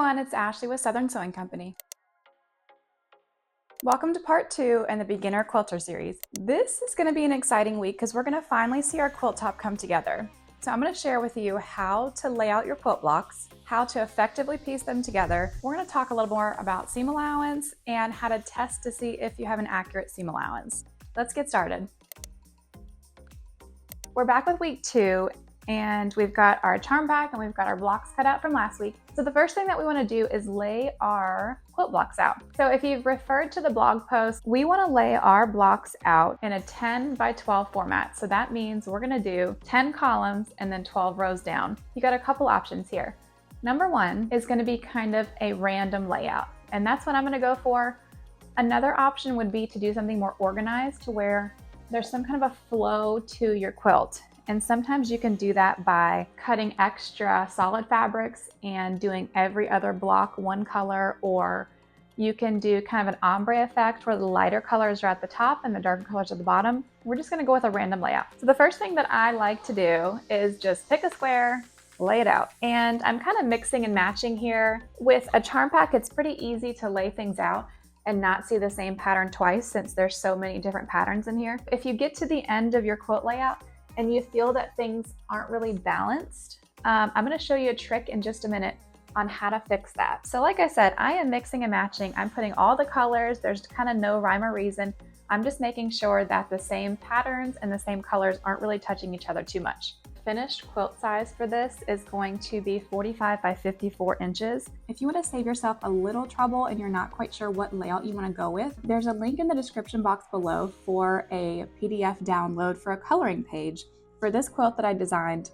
everyone, it's Ashley with Southern Sewing Company. Welcome to part 2 in the Beginner Quilter series. This is going to be an exciting week because we're going to finally see our quilt top come together. So I'm going to share with you how to lay out your quilt blocks, how to effectively piece them together. We're going to talk a little more about seam allowance and how to test to see if you have an accurate seam allowance. Let's get started. We're back with week 2 and we've got our charm pack and we've got our blocks cut out from last week. So the first thing that we want to do is lay our quilt blocks out. So if you've referred to the blog post, we want to lay our blocks out in a 10 by 12 format. So that means we're going to do 10 columns and then 12 rows down. You got a couple options here. Number one is going to be kind of a random layout, and that's what I'm going to go for. Another option would be to do something more organized to where there's some kind of a flow to your quilt. And sometimes you can do that by cutting extra solid fabrics and doing every other block one color, or you can do kind of an ombre effect where the lighter colors are at the top and the darker colors at the bottom. We're just gonna go with a random layout. So the first thing that I like to do is just pick a square, lay it out. And I'm kind of mixing and matching here. With a charm pack, it's pretty easy to lay things out and not see the same pattern twice since there's so many different patterns in here. If you get to the end of your quilt layout and you feel that things aren't really balanced, I'm gonna show you a trick in just a minute on how to fix that. So like I said, I am mixing and matching. I'm putting all the colors. There's kind of no rhyme or reason. I'm just making sure that the same patterns and the same colors aren't really touching each other too much. Finished quilt size for this is going to be 45 by 54 inches. If you want to save yourself a little trouble and you're not quite sure what layout you want to go with, there's a link in the description box below for a PDF download for a coloring page for this quilt that I designed.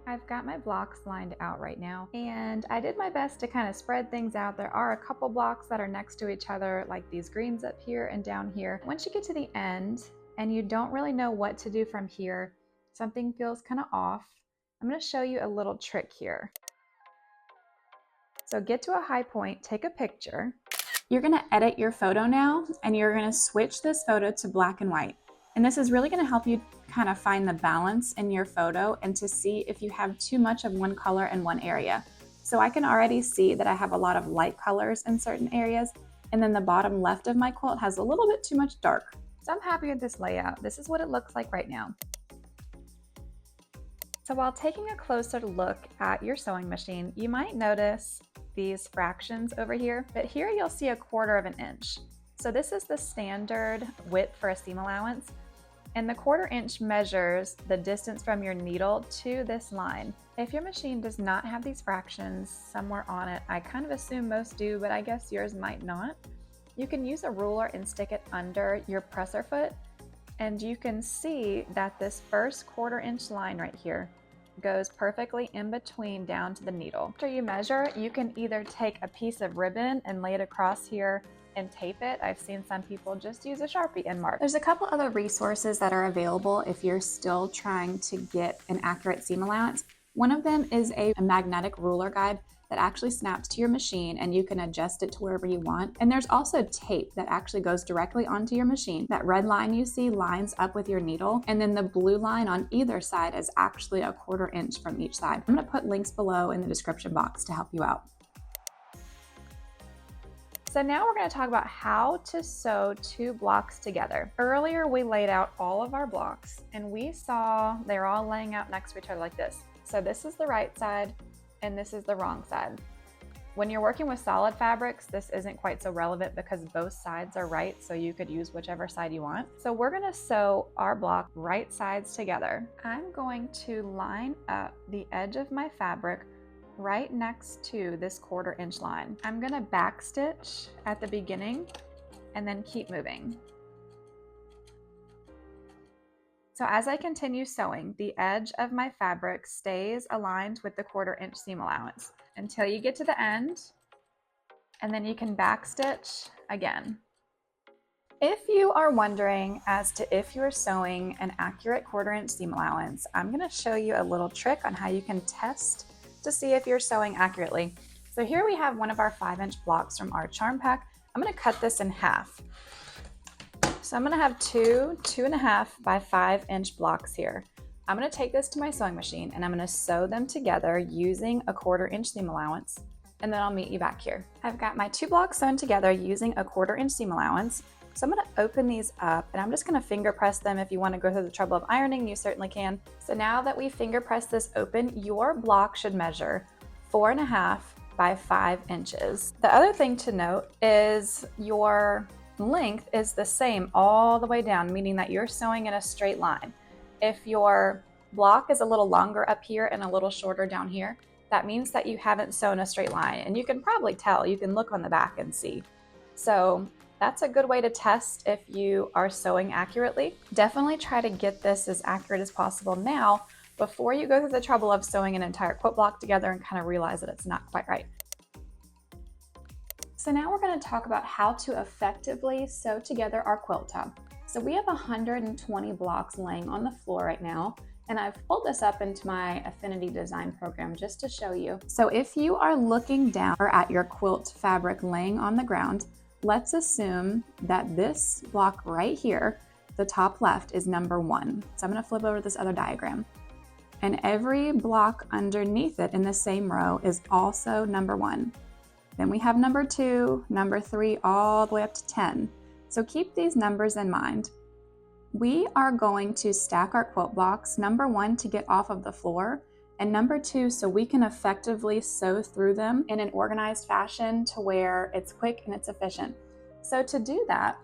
I've got my blocks lined out right now, and I did my best to kind of spread things out. There are a couple blocks that are next to each other, like these greens up here and down here. Once you get to the end and you don't really know what to do from here, something feels kind of off, I'm going to show you a little trick here. So get to a high point, take a picture. You're going to edit your photo now, and you're going to switch this photo to black and white. And this is really going to help you kind of find the balance in your photo and to see if you have too much of one color in one area. So I can already see that I have a lot of light colors in certain areas, and then the bottom left of my quilt has a little bit too much dark. So I'm happy with this layout. This is what it looks like right now. So while taking a closer look at your sewing machine, you might notice these fractions over here, but here you'll see 1/4 of an inch. So this is the standard width for a seam allowance, and the 1/4 inch measures the distance from your needle to this line. If your machine does not have these fractions somewhere on it, I kind of assume most do, but I guess yours might not, you can use a ruler and stick it under your presser foot, and you can see that this first 1/4 inch line right here goes perfectly in between down to the needle. After you measure, you can either take a piece of ribbon and lay it across here and tape it. I've seen some people just use a Sharpie and mark. There's a couple other resources that are available if you're still trying to get an accurate seam allowance. One of them is a magnetic ruler guide that actually snaps to your machine, and you can adjust it to wherever you want. And there's also tape that actually goes directly onto your machine. That red line you see lines up with your needle, and then the blue line on either side is actually 1/4 inch from each side. I'm going to put links below in the description box to help you out. So now we're going to talk about how to sew 2 blocks together. Earlier we laid out all of our blocks and we saw they're all laying out next to each other like this. So this is the right side and this is the wrong side. When you're working with solid fabrics, this isn't quite so relevant because both sides are right, so you could use whichever side you want. So we're going to sew our block right sides together. I'm going to line up the edge of my fabric right next to this 1/4 inch line. I'm going to back stitch at the beginning and then keep moving. So as I continue sewing, the edge of my fabric stays aligned with the 1/4 inch seam allowance until you get to the end, and then you can back stitch again. If you are wondering as to if you're sewing an accurate 1/4 inch seam allowance, I'm going to show you a little trick on how you can test to see if you're sewing accurately. So here we have one of our 5-inch blocks from our charm pack. I'm going to cut this in half. So I'm going to have 2 2.5 by 5-inch blocks here. I'm going to take this to my sewing machine and I'm going to sew them together using a 1/4 inch seam allowance. and then I'll meet you back here. I've got my 2 blocks sewn together using a 1/4 inch seam allowance. So I'm going to open these up and I'm just going to finger press them. If you want to go through the trouble of ironing, you certainly can. So now that we finger press this open, your block should measure 4.5 by 5 inches. The other thing to note is your length is the same all the way down, meaning that you're sewing in a straight line. If your block is a little longer up here and a little shorter down here, that means that you haven't sewn a straight line, and you can probably tell. You can look on the back and see. So that's a good way to test if you are sewing accurately. Definitely try to get this as accurate as possible now before you go through the trouble of sewing an entire quilt block together and kind of realize that it's not quite right. So now we're going to talk about how to effectively sew together our quilt top. So we have 120 blocks laying on the floor right now, and I've pulled this up into my Affinity design program just to show you. So if you are looking down at your quilt fabric laying on the ground, let's assume that this block right here, the top left, is number 1. So I'm going to flip over this other diagram. And every block underneath it in the same row is also number 1. Then we have number 2, number 3, all the way up to 10. So keep these numbers in mind. We are going to stack our quilt blocks, number 1 to get off of the floor, and number 2 so we can effectively sew through them in an organized fashion to where it's quick and it's efficient. So to do that,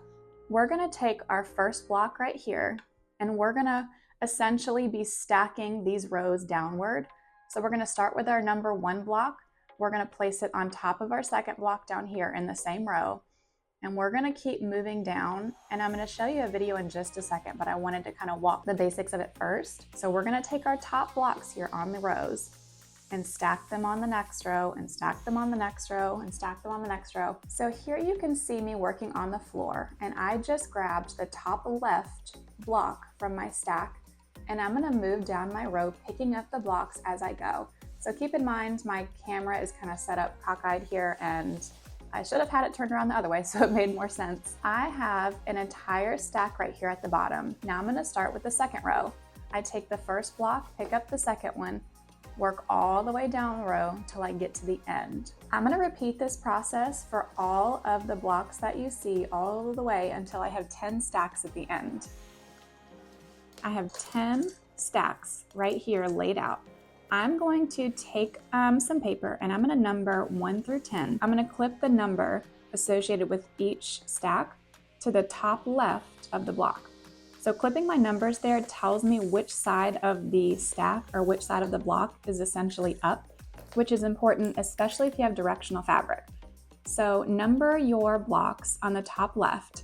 we're going to take our first block right here, and we're going to essentially be stacking these rows downward. So we're going to start with our number 1 block. We're going to place it on top of our second block down here in the same row. And we're going to keep moving down, and I'm going to show you a video in just a second, but I wanted to kind of walk the basics of it first. So we're going to take our top blocks here on the rows and stack them on the next row, and stack them on the next row, and stack them on the next row. So here you can see me working on the floor, and I just grabbed the top left block from my stack, and I'm going to move down my row, picking up the blocks as I go. So keep in mind, my camera is kind of set up cockeyed here, and I should have had it turned around the other way so it made more sense. I have an entire stack right here at the bottom. Now I'm going to start with the second row. I take the first block, pick up the second one, work all the way down the row till I get to the end. I'm going to repeat this process for all of the blocks that you see all the way until I have 10 stacks at the end. I have 10 stacks right here laid out. I'm going to take some paper, and I'm going to number 1 through 10. I'm going to clip the number associated with each stack to the top left of the block. So clipping my numbers there tells me which side of the stack or which side of the block is essentially up, which is important, especially if you have directional fabric. So number your blocks on the top left.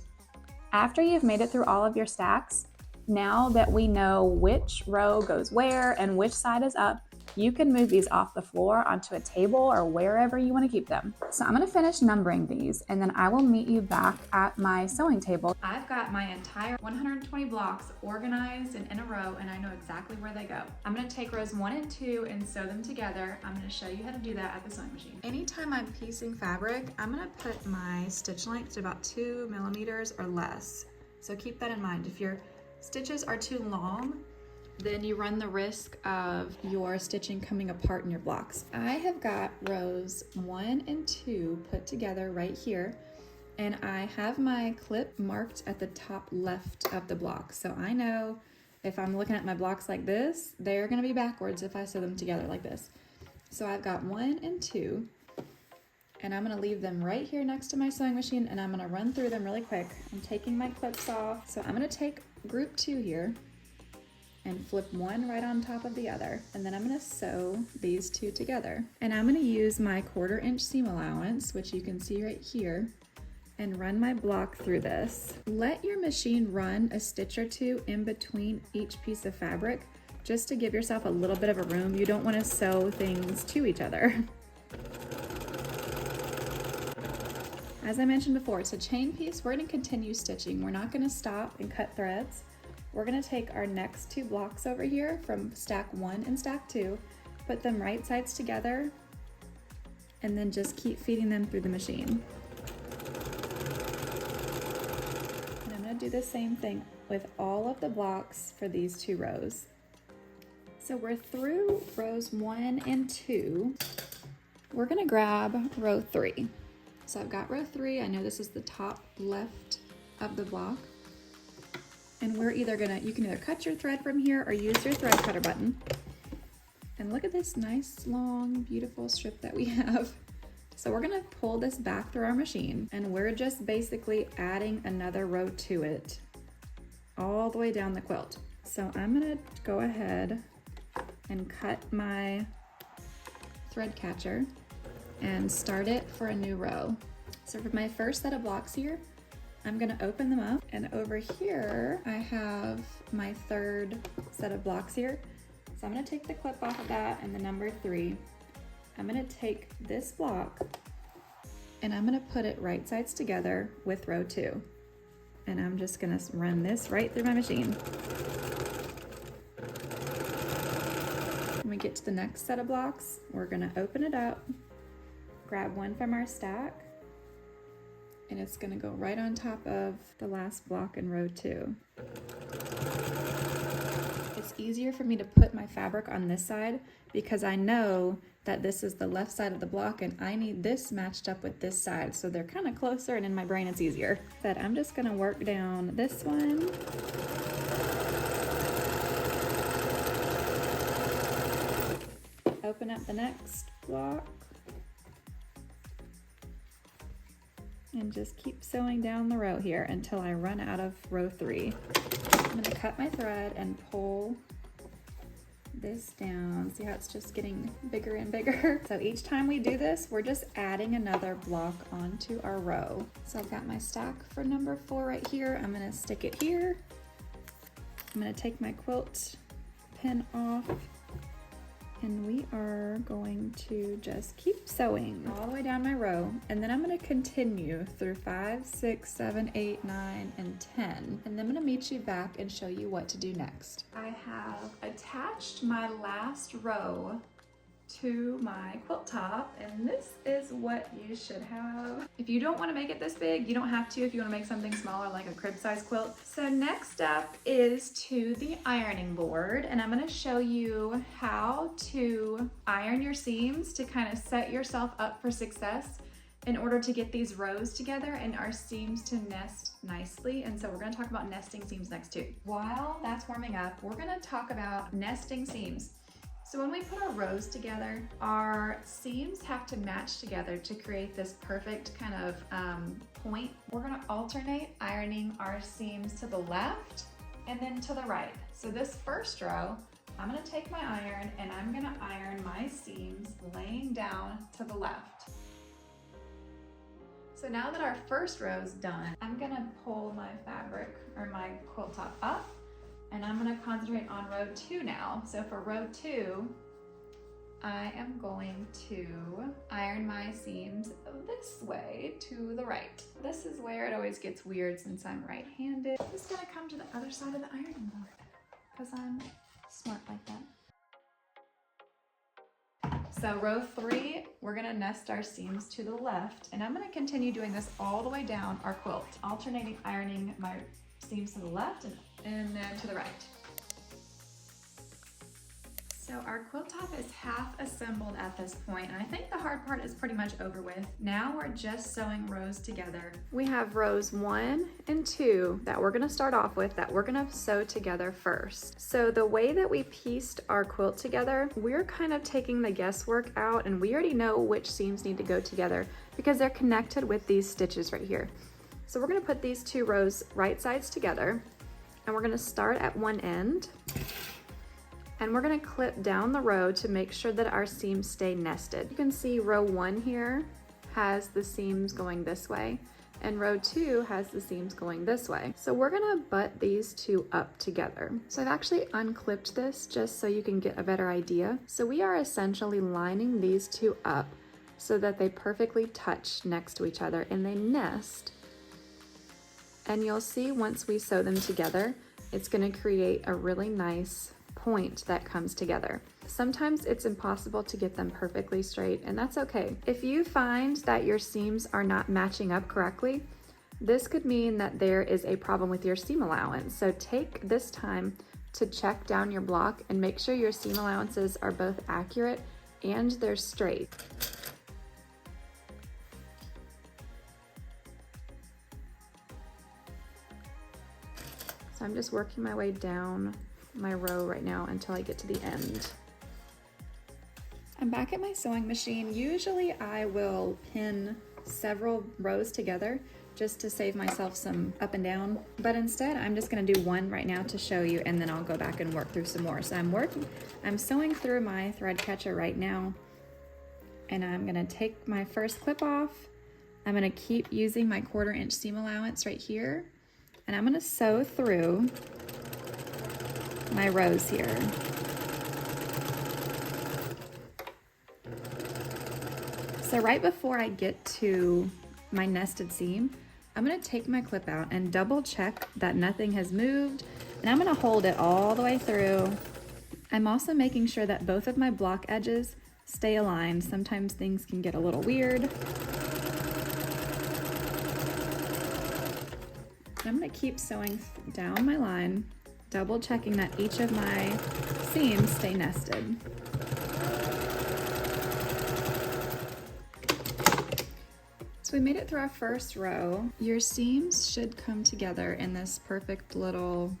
After you've made it through all of your stacks, now that we know which row goes where and which side is up, you can move these off the floor onto a table or wherever you want to keep them. So I'm going to finish numbering these, and then I will meet you back at my sewing table. I've got my entire 120 blocks organized and in a row, and I know exactly where they go. I'm going to take rows 1 and 2 and sew them together. I'm going to show you how to do that at the sewing machine. Anytime I'm piecing fabric, I'm going to put my stitch length to about 2 millimeters or less. So keep that in mind. If your stitches are too long, then you run the risk of your stitching coming apart in your blocks. I have got rows 1 and 2 put together right here, and I have my clip marked at the top left of the block. So I know if I'm looking at my blocks like this, they're gonna be backwards if I sew them together like this. So I've got 1 and 2, and I'm gonna leave them right here next to my sewing machine, and I'm gonna run through them really quick. I'm taking my clips off. So I'm gonna take group 2 here and flip one right on top of the other. And then I'm gonna sew these 2 together. And I'm gonna use my 1/4 inch seam allowance, which you can see right here, and run my block through this. Let your machine run a stitch or 2 in between each piece of fabric, just to give yourself a little bit of a room. You don't wanna sew things to each other. As I mentioned before, it's a chain piece. We're gonna continue stitching. We're not gonna stop and cut threads. We're gonna take our next 2 blocks over here from stack 1 and stack 2, put them right sides together, and then just keep feeding them through the machine. And I'm gonna do the same thing with all of the blocks for these 2 rows. So we're through rows 1 and 2. we're gonna grab row 3. So I've got row 3. I know this is the top left of the block. And we're either you can either cut your thread from here or use your thread cutter button. And look at this nice, long, beautiful strip that we have. So we're gonna pull this back through our machine, and we're just basically adding another row to it all the way down the quilt. So I'm gonna go ahead and cut my thread catcher and start it for a new row. So for my first set of blocks here, I'm gonna open them up, and over here I have my third set of blocks here. So I'm gonna take the clip off of that and the number 3. I'm gonna take this block and I'm gonna put it right sides together with row 2. And I'm just gonna run this right through my machine. When we get to the next set of blocks, we're gonna open it up, grab one from our stack, and it's gonna go right on top of the last block in row 2. It's easier for me to put my fabric on this side because I know that this is the left side of the block and I need this matched up with this side. So they're kind of closer, and in my brain it's easier. But I'm just gonna work down this one. Open up the next block. And just keep sewing down the row here until I run out of row 3. I'm gonna cut my thread and pull this down. See how it's just getting bigger and bigger? So each time we do this, we're just adding another block onto our row. So I've got my stack for number 4 right here. I'm gonna stick it here. I'm gonna take my quilt pin off, and we are going to just keep sewing all the way down my row, and then I'm gonna continue through 5, 6, 7, 8, 9, and 10, and then I'm gonna meet you back and show you what to do next. I have attached my last row to my quilt top, and this is what you should have. If you don't want to make it this big, you don't have to if you want to make something smaller like a crib size quilt. So next up is to the ironing board, and I'm going to show you how to iron your seams to kind of set yourself up for success in order to get these rows together and our seams to nest nicely. And so we're going to talk about nesting seams next too. While that's warming up, we're going to talk about nesting seams. So when we put our rows together, our seams have to match together to create this perfect kind of point. We're gonna alternate ironing our seams to the left and then to the right. So this first row, I'm gonna take my iron and I'm gonna iron my seams laying down to the left. So now that our first row is done, I'm gonna pull my fabric or my quilt top up, and I'm gonna concentrate on row 2 now. So for row 2, I am going to iron my seams this way to the right. This is where it always gets weird since I'm right-handed. I'm just gonna come to the other side of the ironing board because I'm smart like that. So row 3, we're gonna nest our seams to the left, and I'm gonna continue doing this all the way down our quilt, alternating ironing my seams to the left and then to the right. So our quilt top is half assembled at this point, and I think the hard part is pretty much over with. Now we're just sewing rows together. We have rows 1 and 2 that we're gonna start off with that we're gonna sew together first. So the way that we pieced our quilt together, we're kind of taking the guesswork out, and we already know which seams need to go together because they're connected with these stitches right here. So we're gonna put these 2 rows right sides together, and we're gonna start at one end, and we're gonna clip down the row to make sure that our seams stay nested. You can see row 1 here has the seams going this way, and row 2 has the seams going this way. So we're gonna butt these 2 up together. So I've actually unclipped this just so you can get a better idea. So we are essentially lining these 2 up so that they perfectly touch next to each other and they nest. And you'll see once we sew them together, it's gonna create a really nice point that comes together. Sometimes it's impossible to get them perfectly straight, and that's okay. If you find that your seams are not matching up correctly, this could mean that there is a problem with your seam allowance. So take this time to check down your block and make sure your seam allowances are both accurate and they're straight. So I'm just working my way down my row right now until I get to the end. I'm back at my sewing machine. Usually I will pin several rows together just to save myself some up and down, but instead I'm just gonna do one right now to show you, and then I'll go back and work through some more. So I'm sewing through my thread catcher right now, and I'm gonna take my first clip off. I'm gonna keep using my 1/4 inch seam allowance right here, and I'm gonna sew through my rows here. So right before I get to my nested seam, I'm gonna take my clip out and double check that nothing has moved, and I'm gonna hold it all the way through. I'm also making sure that both of my block edges stay aligned. Sometimes things can get a little weird. I'm gonna keep sewing down my line, double checking that each of my seams stay nested. So we made it through our first row. Your seams should come together in this perfect little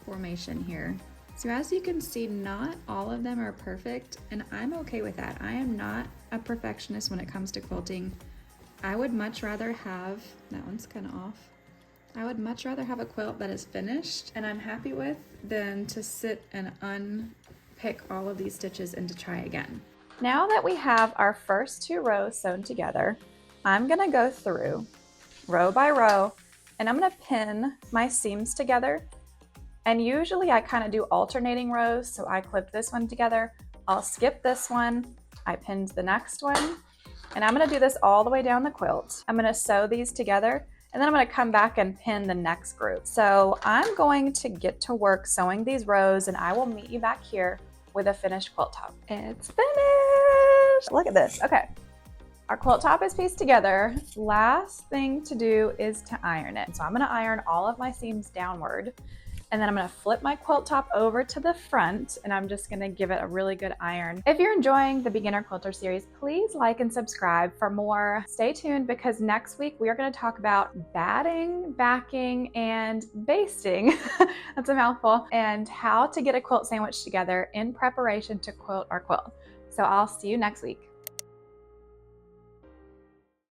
formation here. So as you can see, not all of them are perfect, and I'm okay with that. I am not a perfectionist when it comes to quilting. I would much rather have, that one's kind of off. I would much rather have a quilt that is finished and I'm happy with than to sit and unpick all of these stitches and to try again. Now that we have our first 2 rows sewn together, I'm gonna go through row by row and I'm gonna pin my seams together. And usually I kind of do alternating rows. So I clip this one together, I'll skip this one, I pinned the next one, and I'm gonna do this all the way down the quilt. I'm gonna sew these together, and then I'm gonna come back and pin the next group. So I'm going to get to work sewing these rows, and I will meet you back here with a finished quilt top. It's finished! Look at this, okay. Our quilt top is pieced together. Last thing to do is to iron it. So I'm gonna iron all of my seams downward, and then I'm gonna flip my quilt top over to the front, and I'm just gonna give it a really good iron. If you're enjoying the Beginner Quilter series, please like and subscribe for more. Stay tuned, because next week we are gonna talk about batting, backing, and basting, that's a mouthful, and how to get a quilt sandwich together in preparation to quilt our quilt. So I'll see you next week.